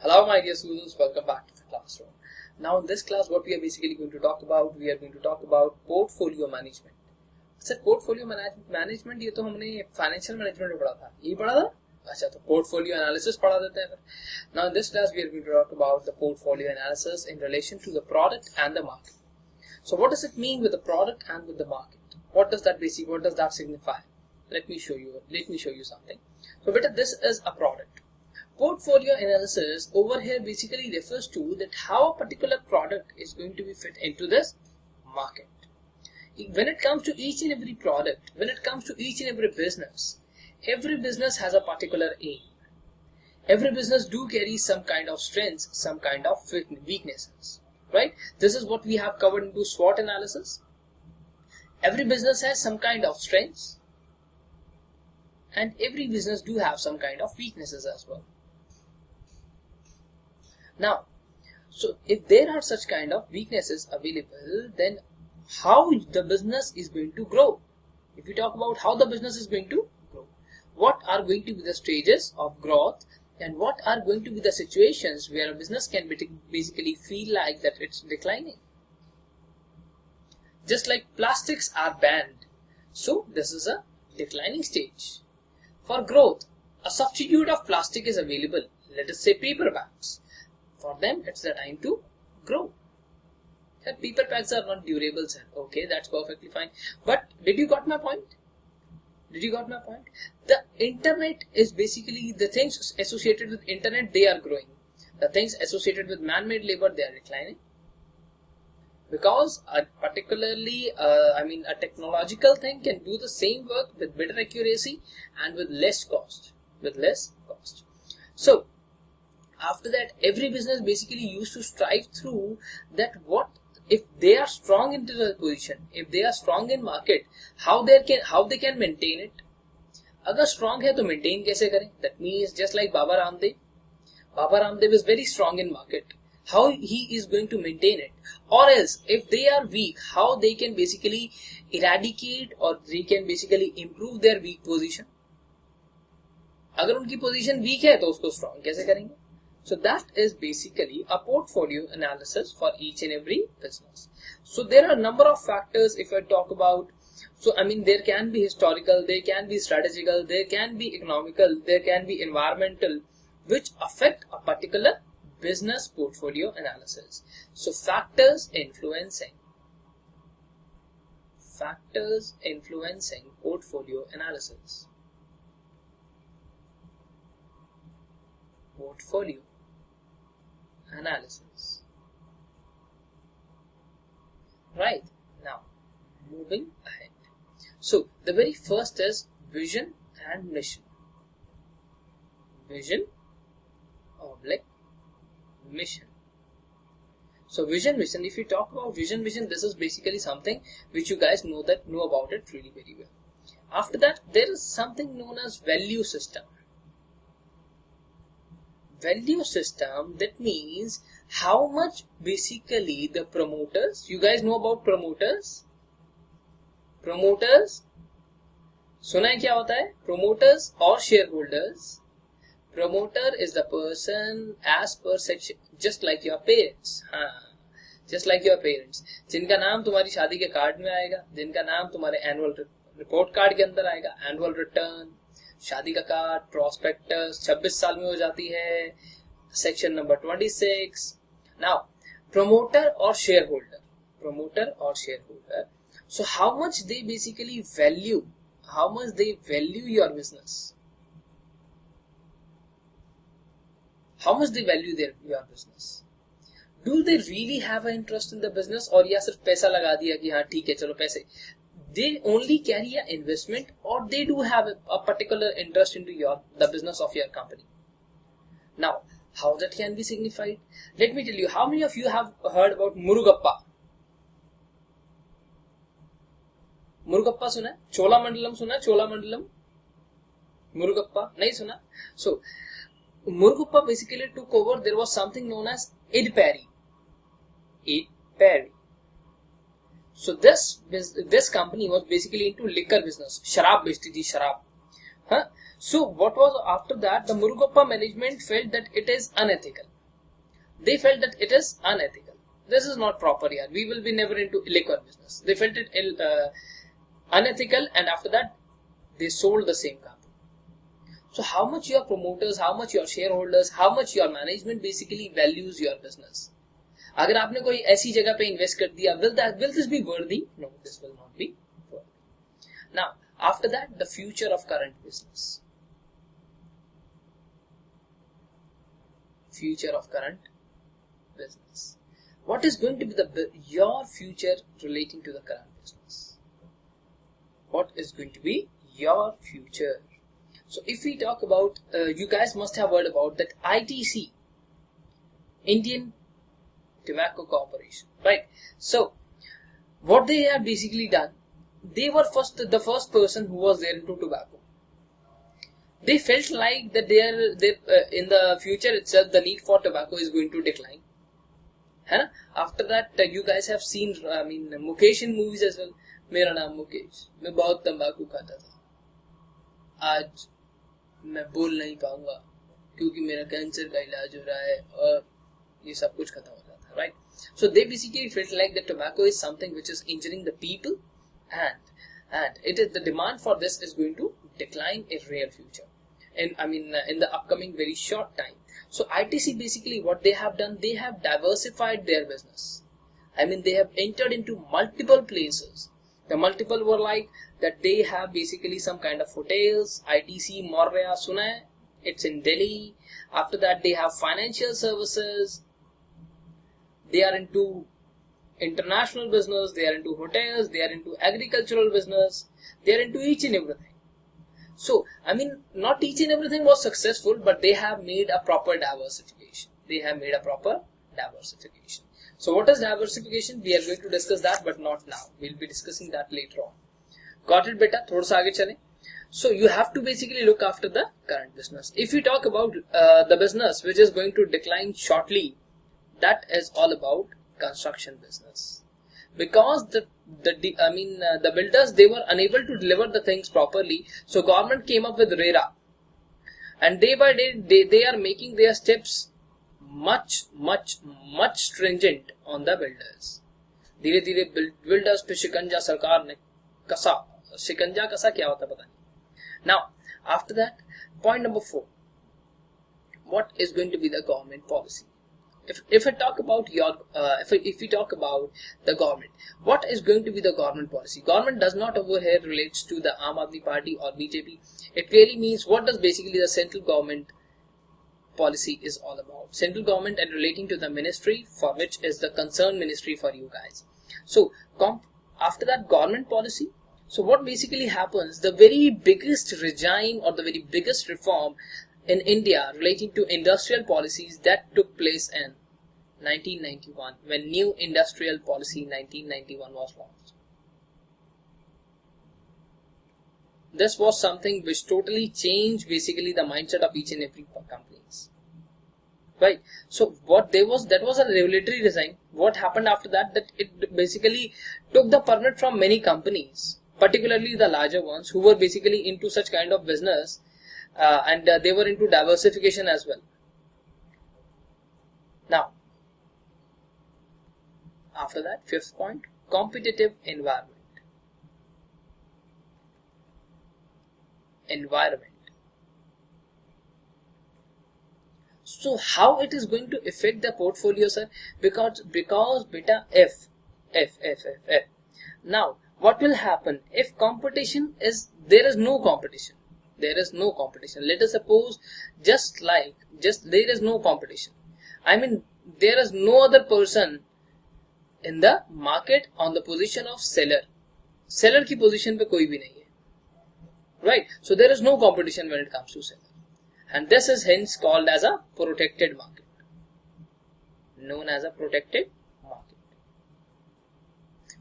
Hello my dear students, welcome back to the classroom. Now in this class what we are basically going to talk about, portfolio management. Sir portfolio management ये तो हमने financial management में पढ़ा था, ये पढ़ा था? अच्छा तो portfolio analysis पढ़ा देते हैं. Now in this class we are going to talk about the portfolio analysis in relation to the product and the market. So what does it mean with the product and with the market? What does that signify? Let me show you something. So beta, this is a product. Portfolio analysis over here basically refers to that how a particular product is going to be fit into this market. When it comes to each and every product, when it comes to each and every business has a particular aim. Every business do carry some kind of strengths, some kind of weaknesses, right? This is what we have covered into SWOT analysis. Every business has some kind of strengths and every business do have some kind of weaknesses as well. Now, so if there are such kind of weaknesses available, then how the business is going to grow? If we talk about how the business is going to grow, what are going to be the stages of growth and what are going to be the situations where a business can basically feel like that it's declining? Just like plastics are banned, so this is a declining stage. For growth, a substitute of plastic is available, let us say paper bags. For them, it's the time to grow. Paper bags are not durable, sir. Okay, that's perfectly fine. But did you got my point? The internet is basically the things associated with internet, they are growing. The things associated with man-made labor, they are declining. Because particularly, a technological thing can do the same work with better accuracy and with less cost. So, after that, every business basically used to strive through that what if they are strong into the position, if they are strong in market, how they can maintain it. अगर strong है तो maintain कैसे करें? That means just like Baba Ramdev is very strong in market. How he is going to maintain it? Or else, if they are weak, how they can basically eradicate or they can basically improve their weak position? अगर उनकी position weak है तो उसको strong कैसे करेंगे? So that is basically a portfolio analysis for each and every business. So there are a number of factors if I talk about. So there can be historical, there can be strategical, there can be economical, there can be environmental, which affect a particular business portfolio analysis. So factors influencing portfolio analysis. Right, now moving ahead. So the very first is vision and mission. Vision / mission. So vision mission, if you talk about vision mission, this is basically something which you guys know about it really very well. After that, there is something known as value system. Value system, that means how much basically the promoters, you guys know about promoters? सुना है क्या होता है? Promoters or shareholders. Promoter is the person as per section, just like your parents. Just like your parents. जिनका नाम तुम्हारी शादी के कार्ड में आएगा, जिनका नाम तुम्हारे एनुअल रिपोर्ट कार्ड के अंदर आएगा, एनुअल रिटर्न, शादी का कार्ड, प्रोस्पेक्टस 26 साल में हो जाती है, section number 26. Now promoter or shareholder. So how much they basically value your business? How much they value your business? Do they really have an interest in the business, और या सिर्फ पैसा लगा दिया कि हाँ ठीक है चलो पैसे? They only carry an investment, or they do have a particular interest into the business of your company. Now, how that can be signified? Let me tell you, how many of you have heard about Murugappa? Murugappa सुना है? Cholamandalam सुना है? Cholamandalam? Murugappa? नहीं सुना? So, Murugappa basically took over. There was something known as Ed Perry. So this company was basically into liquor business. शराब बेचती थी, शराब. So what was after that? The Murugappa management felt that it is unethical. They felt that it is unethical. This is not proper here. We will be never into liquor business. They felt it unethical, and after that, they sold the same company. So how much your promoters, how much your shareholders, how much your management basically values your business. अगर आपने कोई ऐसी जगह पे invest कर दिया, will this be worthy? No, this will not be worthy. Now, after that, the future of current business. Future of current business. What is going to be your future relating to the current business? What is going to be your future? So if we talk about, you guys must have heard about that ITC, Indian Tobacco Corporation, right? So what they have basically done, they were the first person who was there into tobacco. They felt like that in the future itself, the need for tobacco is going to decline. Huh? After that, you guys have seen, Mukesh in movies as well. मेरा नाम मुकेश, मैं बहुत तंबाकू खाता था, आज मैं बोल नहीं पाऊंगा क्योंकि मेरा कैंसर का इलाज हो रहा है और ये सब कुछ खत्म हो जाता है, right? So they basically felt like that tobacco is something which is injuring the people, and it is the demand for this is going to decline in real future, and in the upcoming very short time. So ITC basically what they have done, they have diversified their business. They have entered into multiple places. The multiple were like that they have basically some kind of hotels, ITC, Morya, suna hai? It's in Delhi. After that, they have financial services. They are into international business. They are into hotels. They are into agricultural business. They are into each and everything. So, not each and everything was successful, but they have made a proper diversification. So what is diversification? We are going to discuss that, but not now. We'll be discussing that later on. Got it, beta? Thoda sa aage chale. So you have to basically look after the current business. If we talk about the business which is going to decline shortly, that is all about construction business. Because the builders, they were unable to deliver the things properly. So government came up with RERA. And day by day, they are making their steps much stringent on the builders. धीरे धीरे builders पे शिकंजा सरकार ने कसा. शिकंजा कसा क्या होता पता नहीं. Now, after that, point number 4. What is going to be the government policy? If I talk about if we talk about the government, what is going to be the government policy? Government does not over here relates to the Aam Aadmi Party or BJP. It clearly means what does basically the central government policy is all about. Central government and relating to the ministry for which is the concerned ministry for you guys. So after that, government policy. So what basically happens, the very biggest regime or the very biggest reform in India relating to industrial policies that took place in 1991 when new industrial policy 1991 was launched. This was something which totally changed basically the mindset of each and every companies. Right. So that was a regulatory design. What happened after that? That it basically took the permit from many companies, particularly the larger ones who were basically into such kind of business, and they were into diversification as well. Now, after that, 5th point, competitive environment. So how it is going to affect the portfolio, sir? Because beta F. Now, what will happen if there is no competition? There is no competition. Let us suppose just there is no competition. There is no other person in the market on the position of seller. Seller की position पे कोई भी नहीं है. Right? So there is no competition when it comes to seller. And this is hence called as a protected market. Known as a protected market.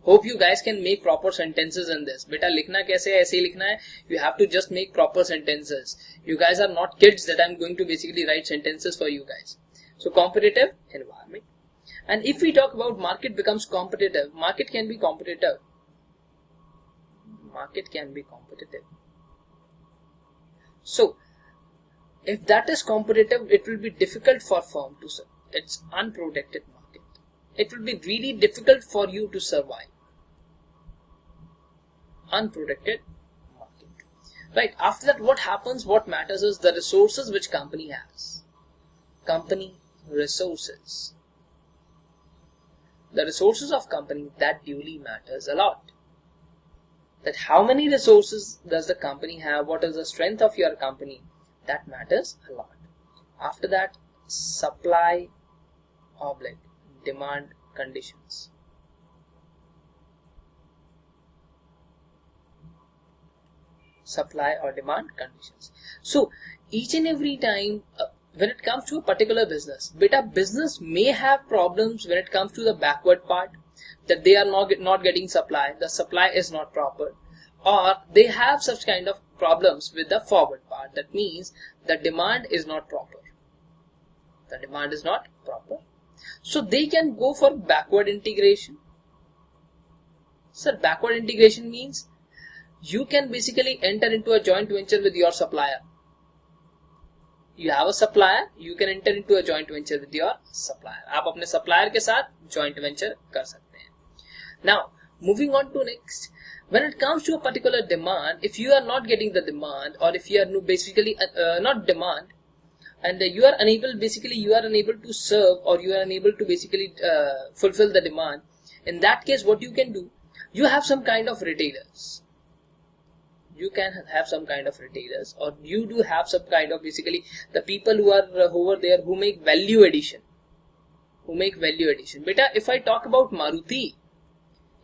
Hope you guys can make proper sentences in this. Beta लिखना कैसे है, ऐसे ही लिखना है. You have to just make proper sentences. You guys are not kids that I'm going to basically write sentences for you guys. So competitive environment. And if we talk about market becomes competitive, market can be competitive. So If that is competitive, it will be difficult for firm to serve. It's unprotected market. It will be really difficult for you to survive. Unprotected market. Right. After that, what happens? What matters is the resources which company has. Company resources. The resources of company, that duly matters a lot. That how many resources does the company have? What is the strength of your company? That matters a lot. After that, supply / demand conditions. Supply or demand conditions. So each and every time when it comes to a particular business, business may have problems when it comes to the backward part, that they are not getting supply, the supply is not proper, or they have such kind of problems with the forward part. That means the demand is not proper. The demand is not proper. So they can go for backward integration. Sir, backward integration means you can basically enter into a joint venture with your supplier. You have a supplier, you can enter into a joint venture with your supplier. आप अपने supplier के साथ joint venture कर सकते हैं. Now, moving on to next. When it comes to a particular demand, if you are not getting the demand, or if you are basically not demand, and you are unable to serve, or you are unable to basically fulfill the demand, in that case, what you can do, you have some kind of retailers. You can have some kind of retailers, or you do have some kind of basically the people who are over there who make value addition. Beta, if I talk about Maruti,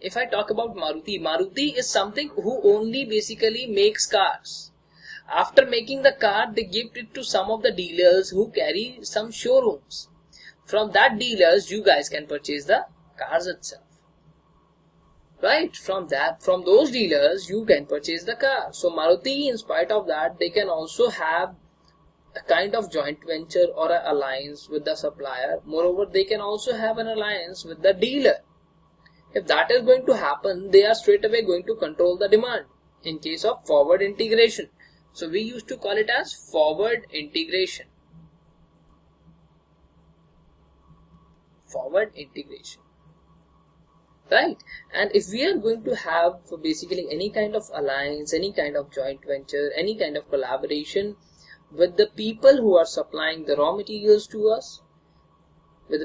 Maruti is something who only basically makes cars. After making the car, they give it to some of the dealers who carry some showrooms. From that dealers, you guys can purchase the cars itself. Right? From those dealers, you can purchase the car. So Maruti, in spite of that, they can also have a kind of joint venture or an alliance with the supplier. Moreover, they can also have an alliance with the dealer. If that is going to happen, they are straight away going to control the demand in case of forward integration. So we used to call it as forward integration. Forward integration. Right? And if we are going to have basically any kind of alliance, any kind of joint venture, any kind of collaboration with the people who are supplying the raw materials to us, but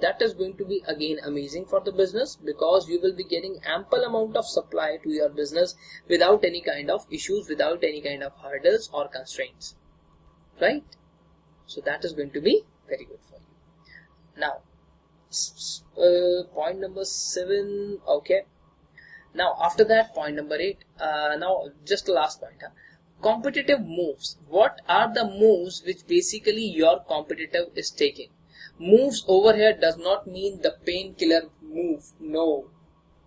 that is going to be again amazing for the business, because you will be getting ample amount of supply to your business without any kind of issues, without any kind of hurdles or constraints. Right? So that is going to be very good for you. Now, point number 7. Okay. Now after that, point number 8. Now just the last point. Competitive moves. What are the moves which basically your competitor is taking? Moves over here does not mean the painkiller move. No.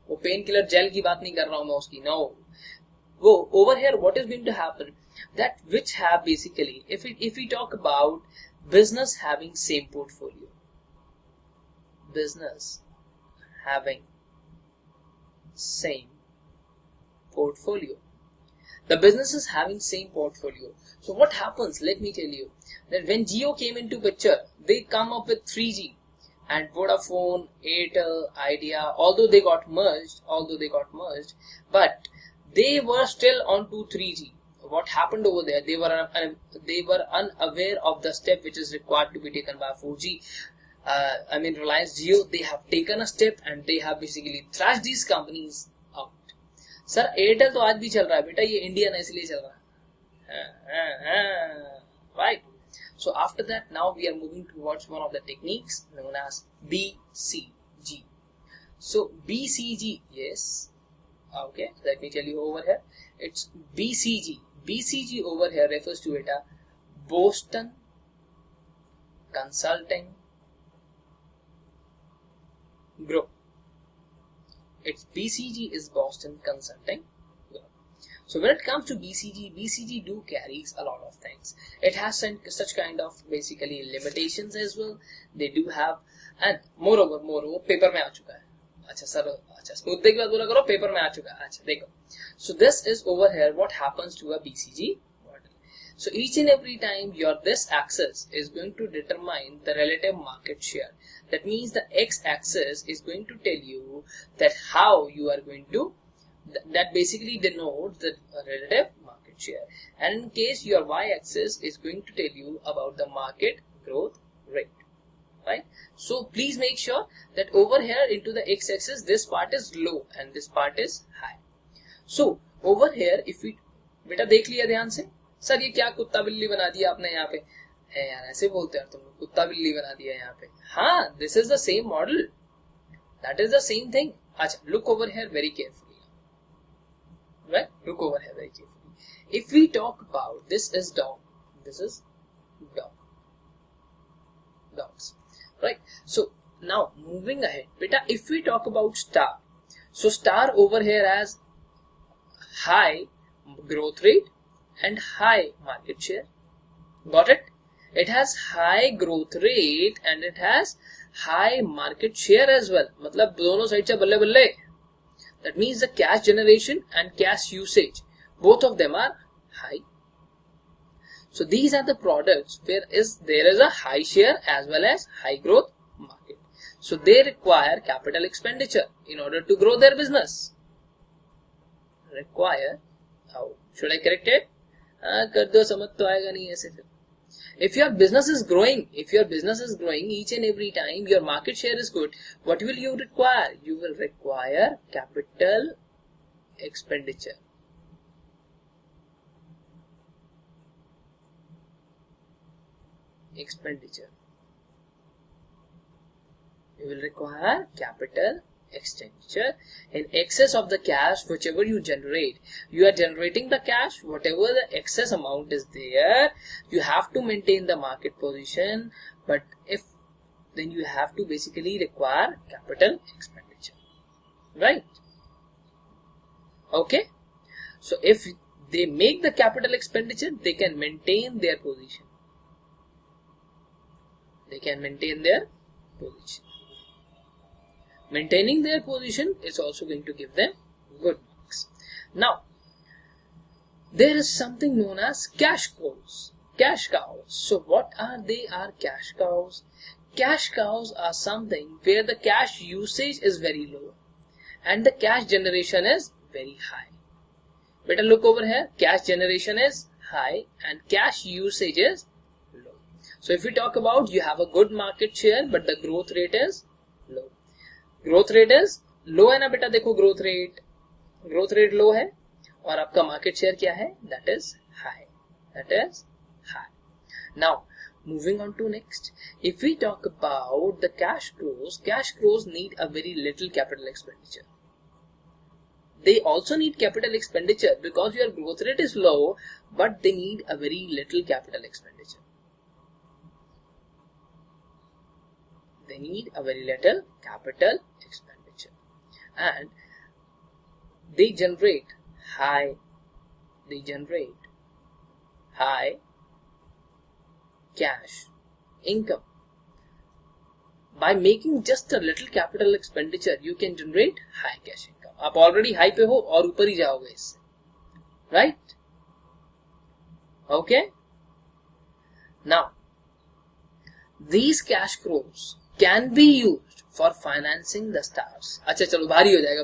वो painkiller gel की बात नहीं कर रहा हूँ मैं उसकी. No. वो over here what is going to happen? That which have basically, if we talk about business having same portfolio. Business having same portfolio. The business is having same portfolio. So what happens? Let me tell you that when Jio came into picture, they come up with 3G, and Vodafone, Airtel, Idea, although they got merged, but they were still onto 3G. What happened over there? They were unaware of the step which is required to be taken by 4G. Reliance Jio, they have taken a step and they have basically thrashed these companies out. Sir, Airtel तो आज भी चल रहा है बेटा, ये Indian है इसलिए चल रहा है. Right? So after that, now we are moving towards one of the techniques known as BCG. So BCG, yes. Okay, let me tell you over here. It's BCG. BCG over here refers to it as Boston Consulting Group. Its BCG is Boston Consulting Group. So when it comes to BCG do carries a lot of things. It has such kind of basically limitations as well. They do have, and moreover paper में आ चुका है. अच्छा sir, अच्छा मुद्दे की बात बोला करो, पेपर में आ चुका है. अच्छा देखो. So this is over here what happens to a BCG model. So each and every time your this axis is going to determine the relative market share. That means the x-axis is going to tell you that how you are going to, that basically denotes the relative market share. And in case your y-axis is going to tell you about the market growth rate. Right? So please make sure that over here into the x-axis this part is low and this part is high. So over here if we, बेटा देख लिया ध्यान से, sir ये क्या कुत्ता बिल्ली बना दिया आपने यहाँ पे, है यार ऐसे बोलते हैं तुम लोग, कुत्ता बिल्ली बना दिया यहाँ पे. हाँ, this is the same model, that is the same thing. अच्छा, look over here very carefully. Right? Look over here very carefully. If we talk about, this is dog, this is dog, dogs. Right? So now moving ahead, beta, if we talk about star, so star over here has high growth rate and high market share. Got it? It has high growth rate and it has high market share as well. मतलब दोनों side से बल्ले बल्ले. That means the cash generation and cash usage, both of them are high. So these are the products where there is a high share as well as high growth market. So they require capital expenditure in order to grow their business. Require, how should I correct it? कर दो, समझ तो आएगा नहीं ऐसे फिर. If your business is growing, each and every time your market share is good, what will you require? You will require capital expenditure. You will require capital expenditure in excess of the cash whichever you generate. You are generating the cash, whatever the excess amount is there, you have to maintain the market position, but if then you have to basically require capital expenditure. Right? Okay? So if they make the capital expenditure, they can maintain their position. Maintaining their position is also going to give them good marks. Now, there is something known as cash cows. So what are they? Are cash cows? Cash cows are something where the cash usage is very low and the cash generation is very high. Better look over here. Cash generation is high and cash usage is low. So if we talk about, you have a good market share but the growth rate is low. Growth rate is low है ना बेटा, देखो growth rate लो है और आपका market share क्या है, that is high. Now moving on to next, if we talk about the cash cows need a very little capital expenditure. They also need capital expenditure because your growth rate is low, but they need a very little capital expenditure. And they generate high cash income. By making just a little capital expenditure, you can generate high cash income. आप already high पे हो और ऊपर ही जाओगे इससे, right? Okay. Now, these cash crows can be used for financing the stars. अच्छा चलो, भारी हो जाएगा,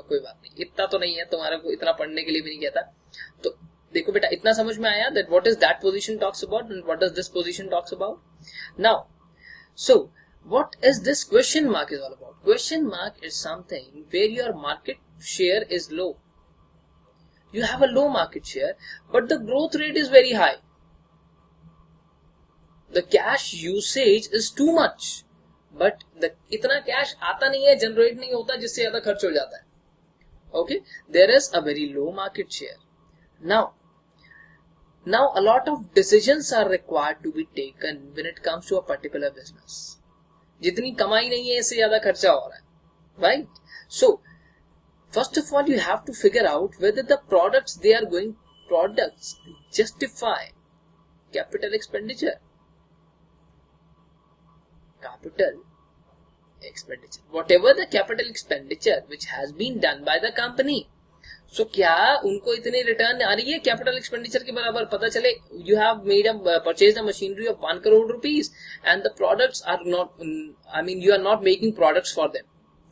कोई बात नहीं, इतना तो नहीं है, तुम्हारे को इतना पढ़ने के लिए भी नहीं कहता. तो देखो बेटा, इतना समझ में आया that what is that position talks about and what does this position talks about. Now, so what is this question mark is all about? Question mark is something where your market share is low. You have a low market share, but the growth rate is very high. The cash usage is too much, but इतना cash आता नहीं है, generate नहीं होता, जिससे ज़्यादा खर्च हो जाता है. Okay, there is a very low market share. Now a lot of decisions are required to be taken when it comes to a particular business. जितनी कमाई नहीं है, इससे ज़्यादा खर्चा हो रहा है, right? So first of all, you have to figure out whether the products justify capital expenditure. Whatever the capital expenditure which has been done by the company. सो क्या उनको इतनी रिटर्न आ रही है कैपिटल एक्सपेंडिचर के बराबर? पता चले you have made purchase the machinery of 1 crore rupees and the products are not, I mean you are not making products for them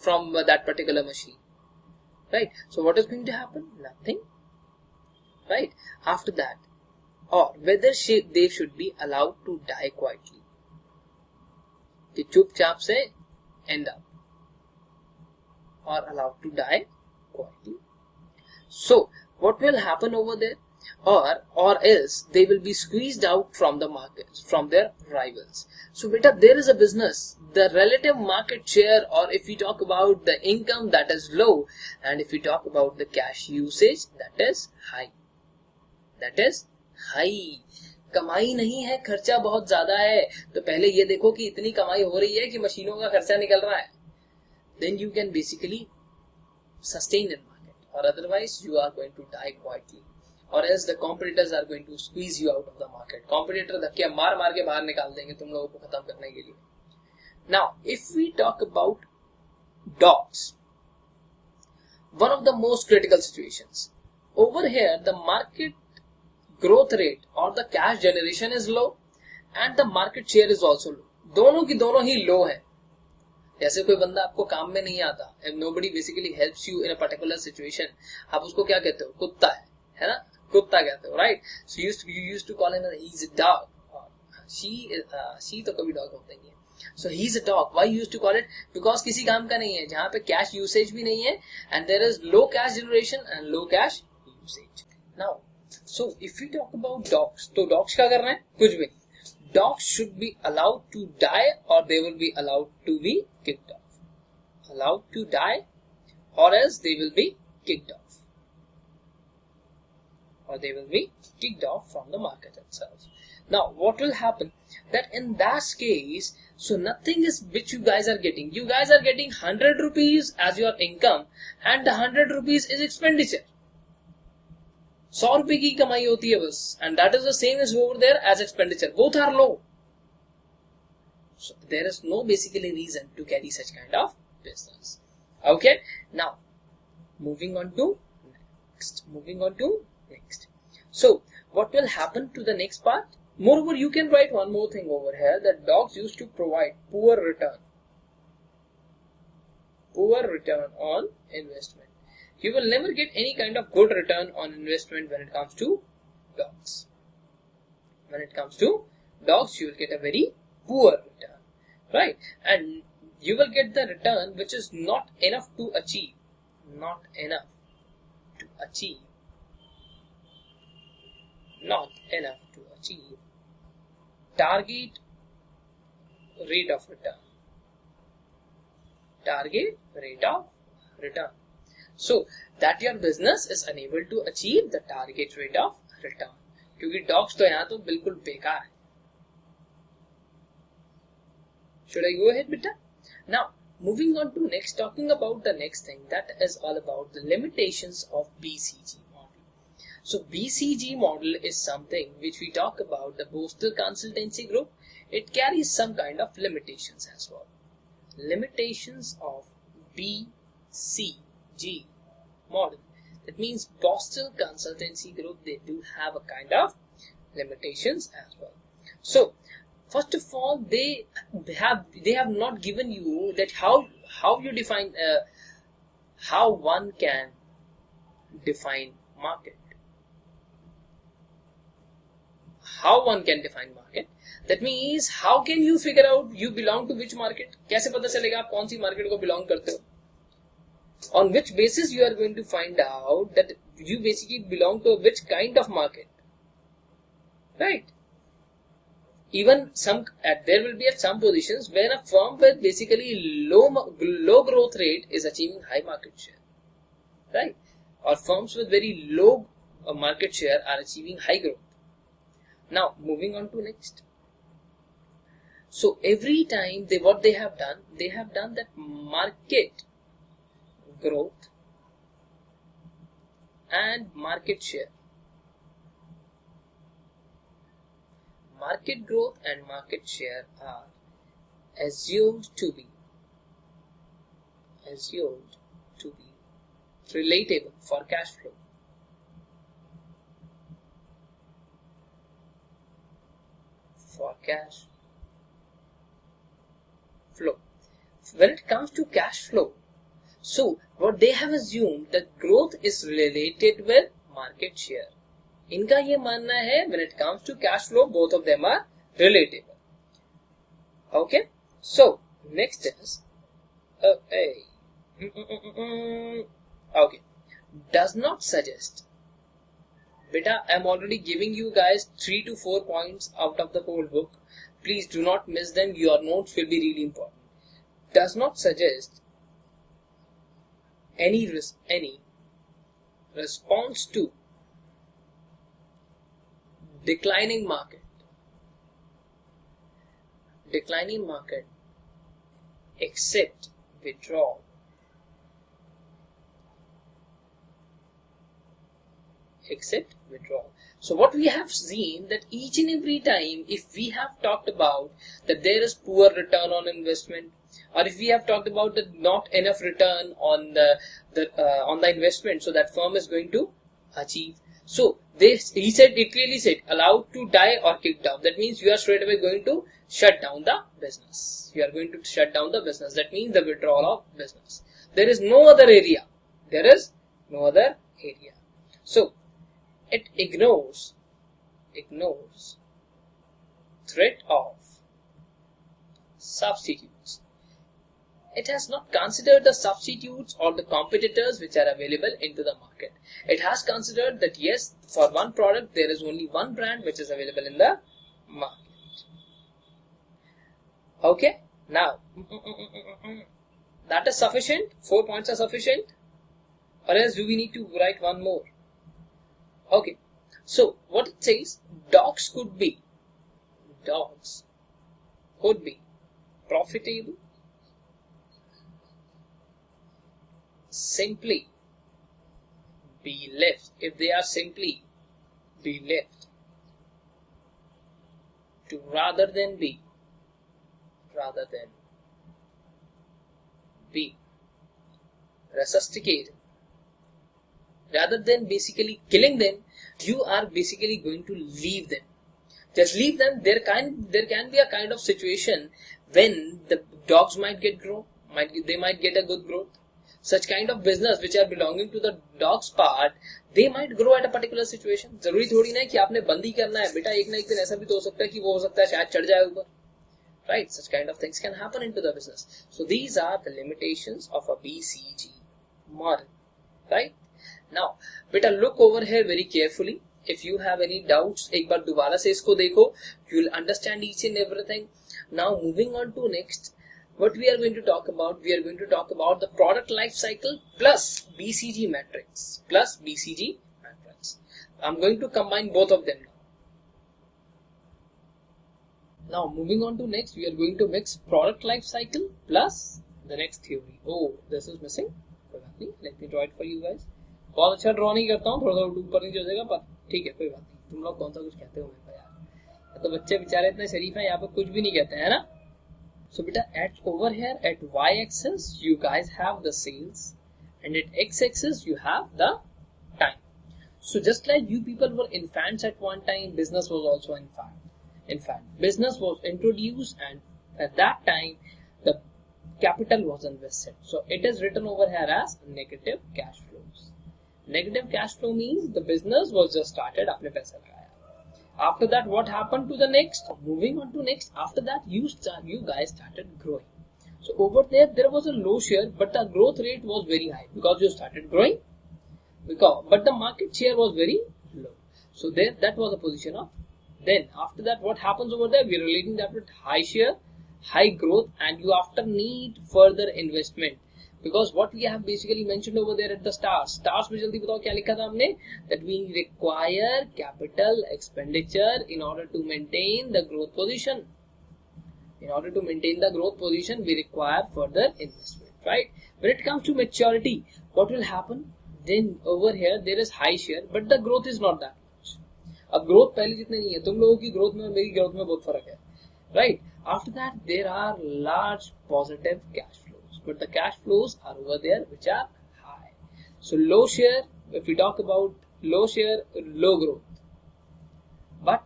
from that particular machine, right? So what is going to happen? Nothing, right? After that, or whether they should be allowed to die quietly, कि चुपचाप से end up, or allowed to die quietly. So what will happen over there? Or else they will be squeezed out from the markets, from their rivals. So beta, there is a business, the relative market share, or if we talk about the income, that is low, and if we talk about the cash usage, that is high. That is high. कमाई नहीं है, खर्चा बहुत ज्यादा है. तो पहले ये देखो कि इतनी कमाई हो रही है कि मशीनों का खर्चा निकल रहा है. Then you can basically sustain in market, or otherwise you are going to die quietly, or else the competitors are going to squeeze you out of the market. Competitor धक्के मार मार के बाहर निकाल देंगे तुम लोगों को खत्म करने के लिए. Now, if we talk about dogs, one of the most critical situations over here, the market growth rate or the cash generation is low and the market share is also low. दोनों की दोनों ही low है. जैसे कोई बंदा आपको काम में नहीं आता, if nobody basically helps you in a particular situation, आप उसको क्या कहते हो? कुत्ता है ना? कुत्ता कहते हो, right? So you used to call him he's a dog. She तो कभी dog होता ही है. So he's a dog. Why you used to call it? Because किसी काम का नहीं है, जहाँ पे cash usage भी नहीं है, and there is low cash generation and low cash usage. Now, so if we talk about dogs, तो dogs क्या कर रहे हैं? कुछ भी नहीं. Dogs should be allowed to die, or they will be allowed to be kicked off. Allowed to die, or else they will be kicked off. Or they will be kicked off from the market itself. Now, what will happen? That in that case, so nothing is which you guys are getting. You guys are getting 100 rupees as your income, and the 100 rupees is expenditure. 100 रुपए की कमाई होती है बस, and that is the same as over there as expenditure. Both are low. So there is no basically reason to carry such kind of business. Okay. Now, moving on to next. So what will happen to the next part? Moreover, you can write one more thing over here, that dogs used to provide poor return on investment. You will never get any kind of good return on investment when it comes to dogs. When it comes to dogs, you will get a very poor return, right? And you will get the return which is not enough to achieve. Not enough to achieve. Not enough to achieve target rate of return. Target rate of return. So that your business is unable to achieve the target rate of return. क्योंकि dogs तो यहाँ तो बिल्कुल बेकार है. Should I go ahead, beta? Now, moving on to next, talking about the next thing, that is all about the limitations of BCG model. So BCG model is something which we talk about, the Postal Consultancy Group. It carries some kind of limitations as well. Limitations of BCG model. That means Postal Consultancy Group, they do have a kind of limitations as well. So first of all, they have not given you that how you define how one can define market. How one can define market. That means how can you figure out you belong to which market? कैसे पता चलेगा आप कौन सी market को belong करते हो? On which basis you are going to find out that you basically belong to which kind of market, right? Even there will be at some positions where a firm with basically low growth rate is achieving high market share, right? Or firms with very low market share are achieving high growth. Now, moving on to next. So every time what they have done that market growth and market share. Market growth and market share are assumed to be relatable for cash flow. For cash flow. When it comes to cash flow, so what they have assumed that growth is related with market share. इनका ये मानना है when it comes to cash flow, both of them are relatable. Okay, so next is okay, does not suggest. Beta, I'm already giving you guys 3 to 4 points out of the whole book. Please do not miss them. Your notes will be really important. Does not suggest any response to declining market. Declining market except withdrawal. Except withdrawal. So what we have seen that each and every time, if we have talked about that there is poor return on investment, or if we have talked about that not enough return on the investment, so that firm is going to achieve. So it clearly said allowed to die or kick down. That means you are straight away going to shut down the business. You are going to shut down the business. That means the withdrawal of business. There is no other area. There is no other area. So it ignores threat of substitutes. It has not considered the substitutes or the competitors which are available into the market. It has considered that yes, for one product there is only one brand which is available in the market. Okay, now that is sufficient. 4 points are sufficient, or else do we need to write one more? Okay, so what it says, dogs could be profitable simply be left, if they are simply be left to rather than be resuscitated. Rather than basically killing them, you are basically going to leave them. Just leave them. There can be a kind of situation when the dogs might get they might get a good growth. Such kind of business which are belonging to the dogs part, they might grow at a particular situation. जरूरी थोड़ी ना है कि आपने बंद ही करना है बेटा, एक ना एक दिन ऐसा भी तो हो सकता है कि वो हो सकता है शायद चढ़ जाए ऊपर. Right? Such kind of things can happen into the business. So these are the limitations of a BCG model. Right? Now, beta, look over here very carefully. If you have any doubts, एक बार दोबारा से इसको देखो. You will understand each and everything. Now, moving on to next, what we are going to talk about? We are going to talk about the product life cycle plus BCG matrix. I'm going to combine both of them now. Now, moving on to next, we are going to mix product life cycle plus the next theory. Oh, this is missing. Let me draw it for you guys. बहुत अच्छा draw नहीं करता हूँ, थोड़ा सा ऊपर नीचे हो जाएगा, पर ठीक है, कोई बात नहीं. तुम लोग कौन सा कुछ कहते हो मेरे को यार, तो बच्चे बेचारे इतने शरीफ हैं, यहाँ पे कुछ भी नहीं कहते हैं ना. So beta, at over here at y-axis you guys have the sales, and at x-axis you have the time. So just like you people were infants at one time, business was also infant. Business was introduced, and at that time the capital was invested. So it is written over here as negative cash flows. Negative cash flow means the business was just started, आपने पैसा लगाया. After that, what happened to the next? Moving on to next. After that, you guys started growing. So over there was a low share, but the growth rate was very high because you started growing. But the market share was very low. So there, that was a position of. Then after that, what happens over there? We are relating that with high share, high growth, and you after need further investment. Because what we have basically mentioned over there at the stars में जल्दी बताओ क्या लिखा था हमने, that we require capital expenditure in order to maintain the growth position. In order to maintain the growth position, we require further investment, right? When it comes to maturity, what will happen? Then over here there is high share, but the growth is not that much. अब growth पहले जितने नहीं है, तुम लोगों की growth में मेरी growth में बहुत फर्क है, right? After that there are large positive cash flows. But the cash flows are over there which are high. So low share, if we talk about low share, low growth. But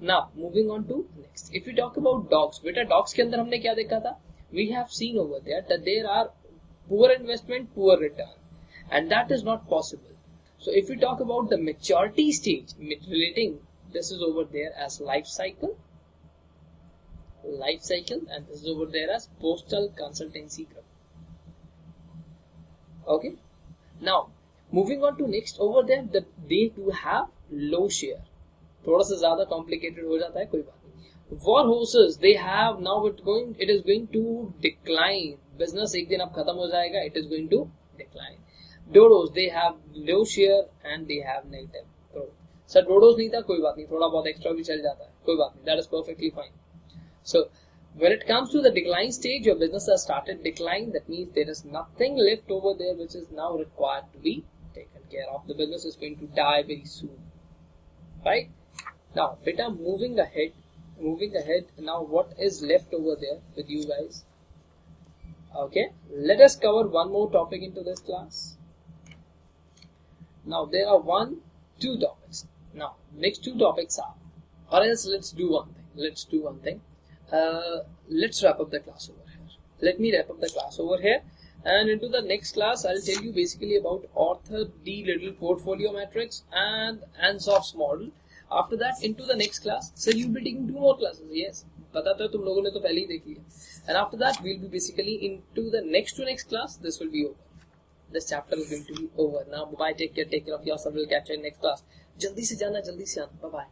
now moving on to next, if we talk about dogs, बेटा dogs के अंदर हमने क्या देखा था? We have seen over there that there are poor investment, poor return, and that is not possible. So if we talk about the maturity stage, relating, this is over there as life cycle, and this is over there as postal consultancy group. Okay. Now moving on to next, over there that they do have low share. थोड़ा सा ज़्यादा complicated हो जाता है, कोई बात नहीं. War horses, they have now it is going to decline. Business एक दिन अब खत्म हो जाएगा, it is going to decline. Dodos, they have low share and they have negative growth. Sir, dodos नहीं था, कोई बात नहीं, थोड़ा बहुत extra भी चल जाता है, कोई बात नहीं, that is perfectly fine. So when it comes to the decline stage, your business has started decline. That means there is nothing left over there which is now required to be taken care of. The business is going to die very soon, right? Now, beta, moving ahead. Now, what is left over there with you guys? Okay, let us cover one more topic into this class. Now, there are 2 topics. Now, next 2 topics are, or else let's do one thing. Let's wrap up the class over here. Let me wrap up the class over here, and into the next class I'll tell you basically about Author D Little portfolio matrix and Ansoff's model. After that, into the next class, so you'll be taking 2 more classes. Yes, पता था तुम लोगों ने तो पहले ही देख लिया. And after that, we'll be basically into the next class. This will be over. This chapter is going to be over. Now, bye. Take care of yourself. We'll catch you in next class. जल्दी से जाना, जल्दी से आना. Bye bye.